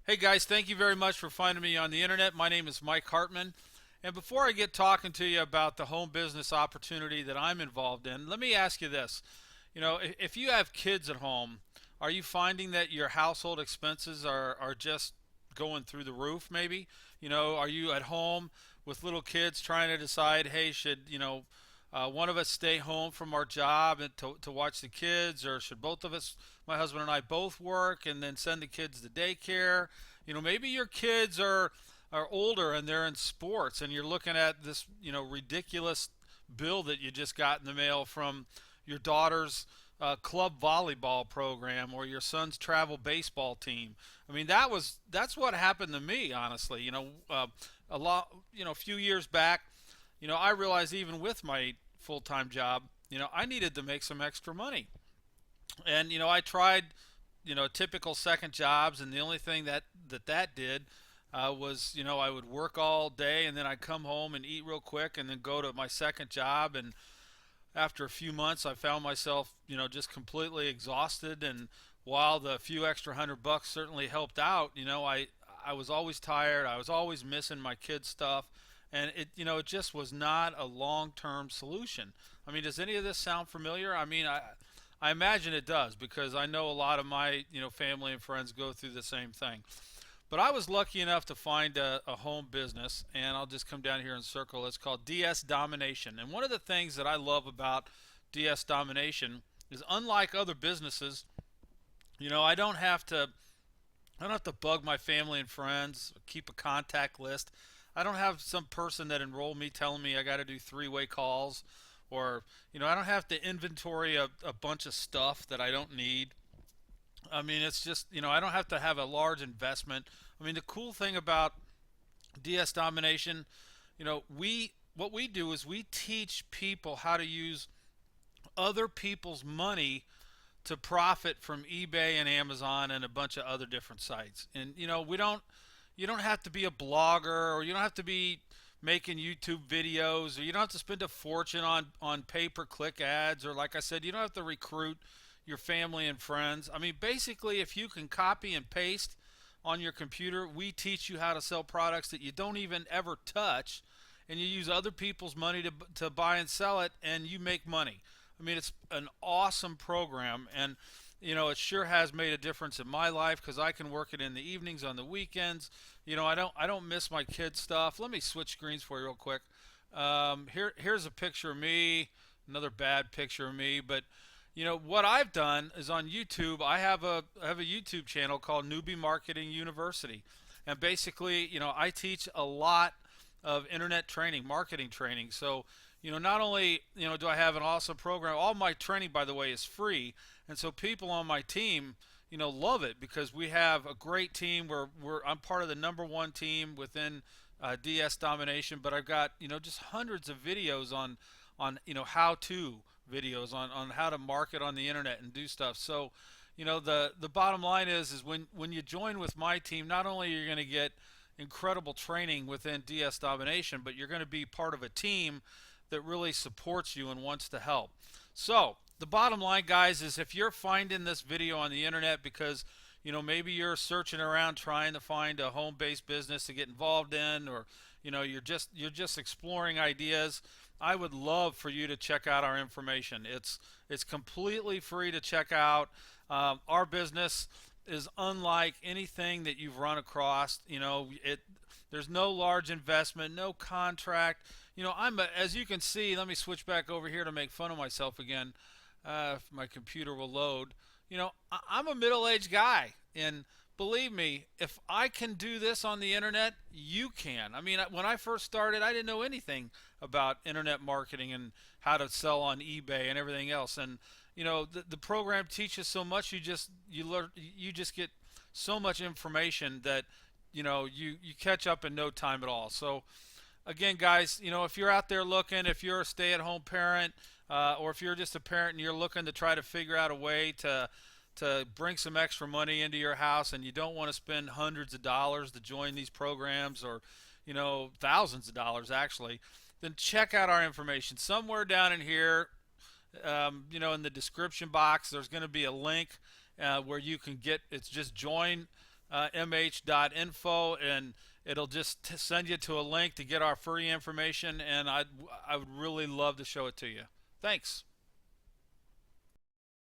Hey guys, thank you very much for finding me on the internet. My name is Mike Hartman. And before I get talking to you about the home business opportunity that I'm involved in, let me ask you this. If you have kids at home, are you finding that your household expenses are just going through the roof maybe? Are you at home with little kids trying to decide, hey, should, one of us stay home from our job and to watch the kids, or should both of us, my husband and I, both work and then send the kids to daycare? Maybe your kids are older and they're in sports, and you're looking at this, ridiculous bill that you just got in the mail from your daughter's club volleyball program or your son's travel baseball team. I mean, that's what happened to me, honestly. A few years back, I realized even with my full-time job, I needed to make some extra money. And I tried, typical second jobs, and the only thing that did was, I would work all day and then I'd come home and eat real quick and then go to my second job. And after a few months, I found myself, just completely exhausted. And while the few extra $100 certainly helped out, I was always tired. I was always missing my kids' stuff, and it just was not a long-term solution. I mean, does any of this sound familiar? I mean, I imagine it does, because I know a lot of my, family and friends go through the same thing. But I was lucky enough to find a home business, and I'll just come down here and circle. It's called DS Domination. And one of the things that I love about DS Domination is, unlike other businesses, I don't have to bug my family and friends, keep a contact list. I don't have some person that enrolled me telling me I got to do three-way calls, or I don't have to inventory a bunch of stuff that I don't need. I mean, it's just, I don't have to have a large investment. I mean, the cool thing about DS Domination, we what we do is we teach people how to use other people's money to profit from eBay and Amazon and a bunch of other different sites. And you don't have to be a blogger, or you don't have to be making YouTube videos, or you don't have to spend a fortune on pay-per-click ads, or, like I said, you don't have to recruit your family and friends. I mean, basically, if you can copy and paste on your computer, we teach you how to sell products that you don't even ever touch, and you use other people's money to buy and sell it, and you make money. I mean, it's an awesome program, and it sure has made a difference in my life, because I can work it in the evenings, on the weekends. I don't miss my kids' stuff. Let me switch screens for you real quick. Here's a picture of me, another bad picture of me, but what I've done is, on YouTube, I have a YouTube channel called Newbiemarketing University, and basically, I teach a lot of internet training, marketing training. So, not only, do I have an awesome program, all my training, by the way, is free. And so people on my team, love it, because we have a great team. I'm part of the number one team within DS Domination, but I've got, just hundreds of videos on how-to videos on how to market on the internet and do stuff. So, the bottom line is when you join with my team, not only are you going to get incredible training within DS Domination, but you're going to be part of a team that really supports you and wants to help. So the bottom line, guys, is if you're finding this video on the internet because maybe you're searching around trying to find a home-based business to get involved in, or you're just exploring ideas, I would love for you to check out our information. It's completely free to check out. Our business is unlike anything that you've run across. There's no large investment, no contract. As you can see, let me switch back over here to make fun of myself again. If my computer will load. I'm a middle-aged guy, and believe me, if I can do this on the internet, you can. I mean, when I first started, I didn't know anything about internet marketing and how to sell on eBay and everything else. And the program teaches so much. You just get so much information that you catch up in no time at all. So again, guys, if you're out there looking, if you're a stay-at-home parent, or if you're just a parent and you're looking to try to figure out a way to bring some extra money into your house, and you don't want to spend hundreds of dollars to join these programs, or thousands of dollars actually, then check out our information. Somewhere down in here, in the description box, there's going to be a link where you can get, it's just join mh.info, and it'll just send you to a link to get our free information, and I would really love to show it to you. Thanks.